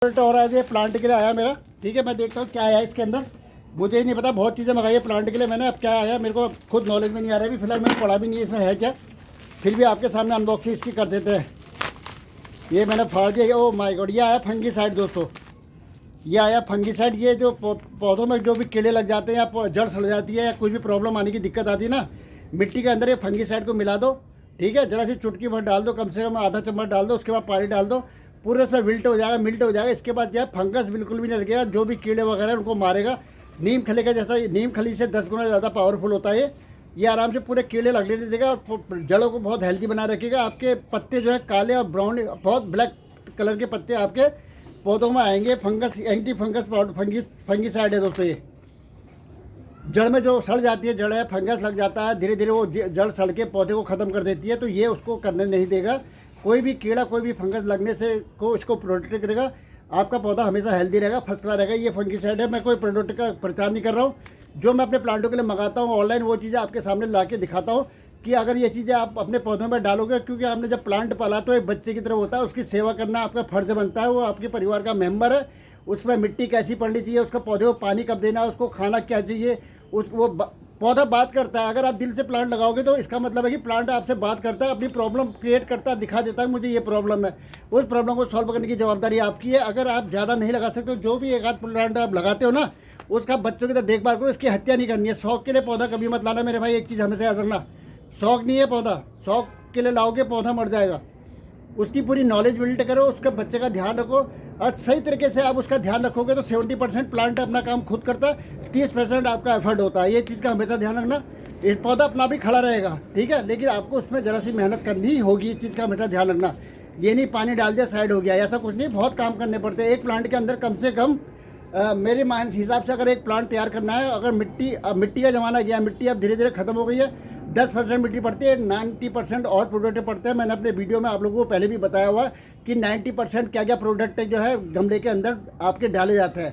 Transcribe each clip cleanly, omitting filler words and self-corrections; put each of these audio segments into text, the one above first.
और आज ये प्लांट के लिए आया मेरा। ठीक है, मैं देखता हूँ क्या आया इसके अंदर। मुझे ही नहीं पता, बहुत चीज़ें मंगाई है प्लांट के लिए मैंने। अब क्या आया मेरे को खुद नॉलेज में नहीं आ रहा है। अभी फिलहाल मैंने पढ़ा भी नहीं है इसमें है क्या, फिर भी आपके सामने अनबॉक्सिंग इसकी कर देते हैं। ये मैंने फाड़ दिया। ओ माय गॉड, ये आया फंगीसाइड दोस्तों। ये आया फंगीसाइड। ये जो पौधों में जो भी कीड़े लग जाते हैं या जड़ सड़ जाती है या कुछ भी प्रॉब्लम आने की दिक्कत आती है ना, मिट्टी के अंदर ये फंगीसाइड को मिला दो। ठीक है, जरा सी चुटकी भर डाल दो, कम से कम आधा चम्मच डाल दो। उसके बाद पानी डाल दो, पूरे उसमें मिल्ट हो जाएगा, मिल्ट हो जाएगा। इसके बाद क्या है, फंगस बिल्कुल भी नहीं लगेगा, जो भी कीड़े वगैरह उनको मारेगा। नीम खली का जैसा, नीम खली से 10 गुना ज़्यादा पावरफुल होता है ये आराम से पूरे कीड़े लगने नहीं देगा और जड़ों को बहुत हेल्दी बना रखेगा। आपके पत्ते जो है काले और ब्राउन, बहुत ब्लैक कलर के पत्ते आपके पौधों में आएंगे। फंगस, एंटी फंगस फंगीसाइड है दोस्तों। ये जड़ में जो सड़ जाती है, जड़ है, फंगस लग जाता है, धीरे धीरे वो जड़ सड़ के पौधे को ख़त्म कर देती है। तो ये उसको करने नहीं देगा। कोई भी कीड़ा, कोई भी फंगस लगने से को इसको प्रोटेक्ट करेगा। आपका पौधा हमेशा हेल्दी रहेगा, फसला रहेगा। ये फंगीसाइड है। मैं कोई प्रोडक्ट का प्रचार नहीं कर रहा हूँ। जो मैं अपने प्लांटों के लिए मंगाता हूँ ऑनलाइन, वो चीज़ें आपके सामने ला के दिखाता हूँ कि अगर ये चीज़ें आप अपने पौधों में डालोगे, क्योंकि आपने जब प्लांट पाला तो एक बच्चे की तरह होता है, उसकी सेवा करना आपका फर्ज बनता है। वो आपके परिवार का मेंबर है। उसमें मिट्टी कैसी पड़नी चाहिए, उसका पौधे को पानी कब देना है, उसको खाना क्या चाहिए, वो पौधा बात करता है। अगर आप दिल से प्लांट लगाओगे तो इसका मतलब है कि प्लांट आपसे बात करता है, अपनी प्रॉब्लम क्रिएट करता है, दिखा देता है मुझे ये प्रॉब्लम है। उस प्रॉब्लम को सॉल्व करने की जवाबदारी आपकी है। अगर आप ज़्यादा नहीं लगा सकते, जो भी एक आध प्लांट आप लगाते हो ना, उसका बच्चों की तरह देखभाल करो। इसकी हत्या नहीं करनी है। शौक के लिए पौधा कभी मत लाना मेरे भाई, एक चीज़ हमेशा याद रखना। शौक नहीं है पौधा, शौक के लिए लाओगे पौधा मर जाएगा। उसकी पूरी नॉलेज बिल्ड करो, उसके बच्चे का ध्यान रखो और सही तरीके से आप उसका ध्यान रखोगे तो 70% प्लांट अपना काम खुद करता है, 30% आपका एफर्ट होता है। ये चीज़ का हमेशा ध्यान रखना। इस पौधा अपना भी खड़ा रहेगा, ठीक है, लेकिन आपको उसमें ज़रा सी मेहनत करनी ही होगी। इस चीज़ का हमेशा ध्यान रखना। ये नहीं पानी डाल दिया साइड हो गया, ऐसा कुछ नहीं। बहुत काम करने पड़ते हैं एक प्लांट के अंदर। कम से कम मेरे मान हिसाब से अगर एक प्लांट तैयार करना है, अगर मिट्टी का ज़माना गया, मिट्टी अब धीरे धीरे ख़त्म हो गई है। 10% मिट्टी पड़ती है, 90% और प्रोडक्ट पड़ते हैं। मैंने अपने वीडियो में आप लोगों को पहले भी बताया हुआ कि 90% क्या क्या प्रोडक्ट जो है गमले के अंदर आपके डाले जाते हैं।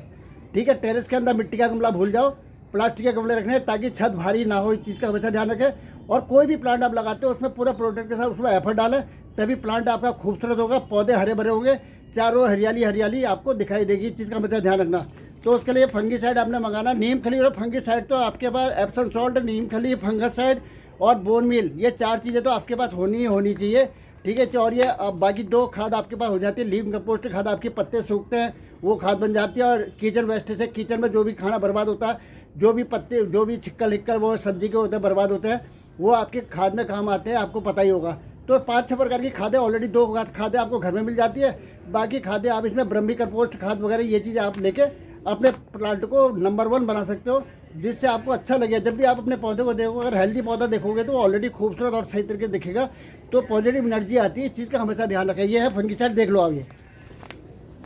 ठीक है, टेरेस के अंदर मिट्टी का गमला भूल जाओ, प्लास्टिक के गमले रखने ताकि छत भारी ना हो। इस चीज़ का हमेशा ध्यान रखें। और कोई भी प्लांट आप लगाते हो उसमें पूरा प्रोडक्ट के साथ उसमें एफर्ट डालें, तभी प्लांट आपका खूबसूरत होगा, पौधे हरे भरे होंगे, चारों हरियाली हरियाली आपको दिखाई देगी। इस चीज़ का हमेशा ध्यान रखना। तो उसके लिए फंगीसाइड आपने मंगाना, नीम खली और फंगीसाइड। तो आपके पास एप्सम सॉल्ट, नीम खली, फंगीसाइड और बोन मील, ये 4 चीज़ें तो आपके पास होनी ही होनी चाहिए। ठीक है, और ये बाकी 2 खाद आपके पास हो जाती है। लीव कंपोस्ट खाद, आपके पत्ते सूखते हैं वो खाद बन जाती है। और किचन वेस्ट से, किचन में जो भी खाना बर्बाद होता है, जो भी पत्ते, जो भी छिक्कल हिक्कल वो सब्जी के होते हैं बर्बाद होते हैं, वो आपके खाद में काम आते हैं, आपको पता ही होगा। तो 5-6 प्रकार की खादें, ऑलरेडी 2 खादें आपको घर में मिल जाती है। बाकी खादें आप इसमें ब्रह्मी कंपोस्ट खाद वगैरह ये चीज़ें आप लेके अपने प्लांट को नंबर 1 बना सकते हो, जिससे आपको अच्छा लगे। जब भी आप अपने पौधे को देखोगे, अगर हेल्दी पौधा देखोगे तो ऑलरेडी खूबसूरत और सही तरीके दिखेगा, तो पॉजिटिव एनर्जी आती है। इस चीज़ का हमेशा ध्यान रखें। ये है फंगीसाइड, देख लो आप, ये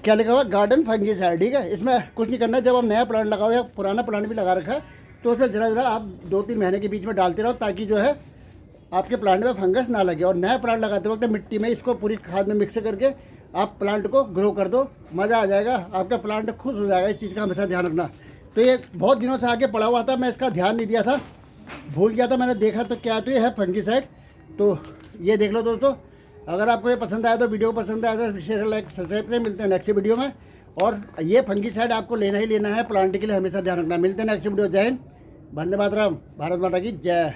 क्या लिखा हुआ, गार्डन फंगीसाइड। ठीक है, इसमें कुछ नहीं करना है। जब आप नया प्लांट लगाओ या पुराना प्लांट भी लगा रखा है तो उसमें जरा जरा आप 2-3 महीने के बीच में डालते रहो, ताकि जो है आपके प्लांट में फंगस ना लगे। और नया प्लांट लगाते वक्त मिट्टी में इसको पूरी खाद में मिक्स करके आप प्लांट को ग्रो कर दो, मज़ा आ जाएगा, आपका प्लांट खुश हो जाएगा। इस चीज़ का हमेशा ध्यान रखना। तो ये बहुत दिनों से आगे पड़ा हुआ था, मैं इसका ध्यान नहीं दिया था, भूल गया था। मैंने देखा तो क्या, तो ये है फंगीसाइड। तो ये देख लो दोस्तों। अगर आपको ये पसंद आया तो, वीडियो पसंद आया तो शेयर, लाइक, सब्सक्राइब करें। मिलते हैं नेक्स्ट वीडियो में। और ये फंगीसाइड आपको लेना ही लेना है प्लांट के लिए, हमेशा ध्यान रखना। मिलते हैं नेक्स्ट वीडियो। जय हिंद, वंदे मातरम, भारत माता की जय।